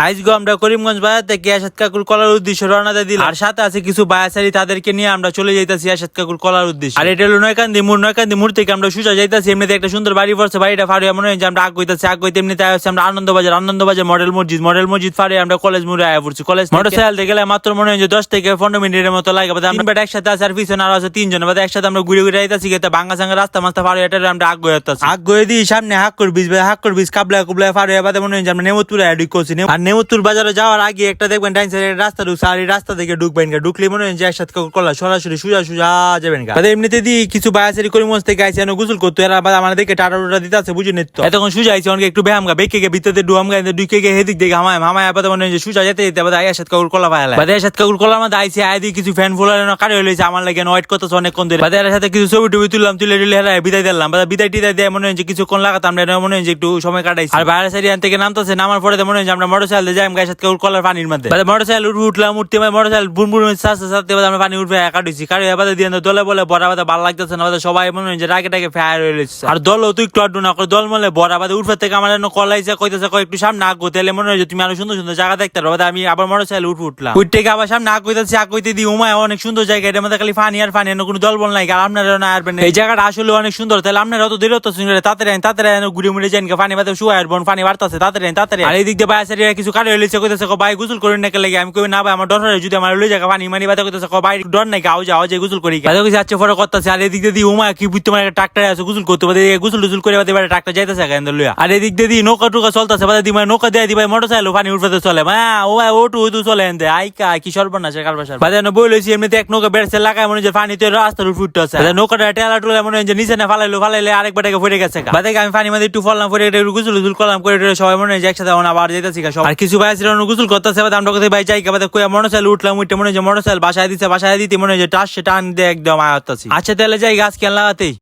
আজকে আমরা করিমগঞ্জ বাজার থেকে আশাদ কাকুর কলার উদ্দেশ্যে রওনা দিলাম। আর সাথে আছে কিছু বায়াসারি, তাদেরকে নিয়ে আমরা চলে যাইতাছি আশাদ কাকুর কলার উদ্দেশ্যে। আর এটা হলো নয়কান্দি মোড় থেকে আমরা সোজা যাইতাছি। এমনিতে একটা সুন্দর বাড়ি পড়ছে, বাড়িটা ফাড়ে মনে হয় যে আমরা আগ হইতাছি এমনিতে আছে আমরা আনন্দবাজার মডেল মসজিদ ফাড়ে আমরা কলেজ মোড়ে আয়া পড়ছি। কলেজ মোটরসাইকেল গেলে মাত্র মনে হয় যে 10 থেকে 15 মিনিটের মতো লাগে। আমরা একসাথে আছে আর পিছনে আরো আছে 3 জন, একসাথে আমরা ঘুরে যাইতাছি। ভাঙ্গা সাঙ্গা রাস্তা মাস্তা ফাড়ে এটা আমরা আগ হয়ে দিই। সামনে হাক করবিস কাবলা ফাড়ে বাদে মনে হয় যে আমরা নেমতপুরে ঢুক করছি। আর নেমতপুর বাজারে যাওয়ার আগে একটা দেখবেন ডাইন সাইডের রাস্তা ঢুকছে, আর এই রাস্তা থেকে ঢুকবেন, ঢুকলে মনে হয় যে একসাথে কলা সরাসরি সোজা যাবেন। এমনিতে দিই কিছু বায়াসারি করিমগঞ্জ থেকে আইসি গোসল করতো, এরা আমাদের দেখে টাটা দিতে আছে বুঝে নিত। এতক্ষণ সোজা আইসি অনেকে একটু বেহামগা বেঁকে গে ভিতরে ডুয়ামগা ঢুকে গিয়ে হেদিক দেখে হামায় আপাতত মনে হয় যে সোজা যেতে আশাদ কাকুর কলা পাইলা আশাদ কাকুর কলার মধ্যে আইসি আইদি কিছু ফ্যান ফুলার কারে হয়েছে আমার লাগে ওয়েট করতেছে অনেকক্ষণ ধরে। এর সাথে কিছু ছবি টবি তুলে হেলায় বিদায় দিলাম। বিদায় দিয়ে মনে হয় যে কিছুক্ষণ লাগাতাম মনে হয় যে একটু সময় কাটাইছি। আর বাইরে সাইড থেকে নামতেছে, নামার পরে মনে হয় যে আমরা মোটরসাইকেল যাই আশাদ কাকুর কলার পানির মধ্যে। মোটরসাইকেল উঠতে মোটরসাইকেল বুনবুন সাথে আমরা পানি উঠবে কাটিছি। কাটি দিয়ে দলে বলে বড়া বাদা ভালো লাগতেছে না, সবাই মনে হয় যে রাগে ফায়ার হয়ে গেছে। আর দল তুই একটু আড্ডু না করে দল মলে বড়া বাদে উঠবে থেকে আমার কলাইছে কইতেছে একটু সামনে আগ তাহলে মনে হয় যে তুমি আরো সুন্দর সুন্দর জায়গা দেখতে পারো। আমি আবার মোটরসাইকেল উঠলাম, উঠতে আবার সামনে আগ কইতে দিই উমায় অনেক সুন্দর জায়গা, এটার মধ্যে খালি ফানি আর কোনো দল বল নাই। আর আপনারা না আসবেন, এই জায়গাটা আসলে অনেক সুন্দর। তাহলে আপনারা অত দূরে তো তাড়াতাড়ি ঘুরে মুড়ে যান, ফানি বাদে শুয়ে আসবেন, ফানি বাড়তেছে তাড়াতাড়ি। আর এই দিক দিয়ে বায়াসারিরা কিছু কারে হইছে কইতেছে ভাই গোসল করেন না লেগে। আমি কই না ভাই আমার ডর হয়, যদি আমার লই জায়গা ফানি মানি বাদে কইতেছে ভাই ডর নাই গাও যাও যে গোসল করি আচ্ছা পরে করতেছে। আর এদিক দিয়ে উমা কি বুঝতে মানে ট্রাক্টর আছে গোসল করতে পারে, গোসল টুসল করে বাদে ট্রাক্টর যাইতেছে কেন লইয়া। আর এদিক দিয়ে নৌকা টুকা চলতেছে বাদে দিমায় নৌকা দিয়ে দিবাই মোটরসাইকেল ফানি উঠতে চলে ও ভাই ওটু চলে এনতে আইকা কি সর্বনাশ কালবাসার বাদে বই লইছি। এমনিতে এক নৌকা বেড়ছে লাগায় মনে হয় ফানিতে রাস্তার উঠতে আছে, নৌকাটা টেলা টুলা মনে হয় যে নিচে না ফালাইলে আরেকবারটাকে ফিরে গেছে। বাদে আমি ফানি মধ্যে একটু ফললাম ফিরে গোসল করলাম করে সবাই মনে হয় যে একসাথে আবার যেতেছি। আর কিছু ভাই ছিল গোসল করতেছে আমরা কোথায় ভাই যাই বাদে কই মোটরসাইকেল উঠলাম, উঠতে মনে হয় যে মোটরসাইকেল বাসায় দিতে মনে হয় যে টান দিয়ে একদম আয়াত আছি। আচ্ছা তাহলে যাই গাছ কেন লাগাতেই।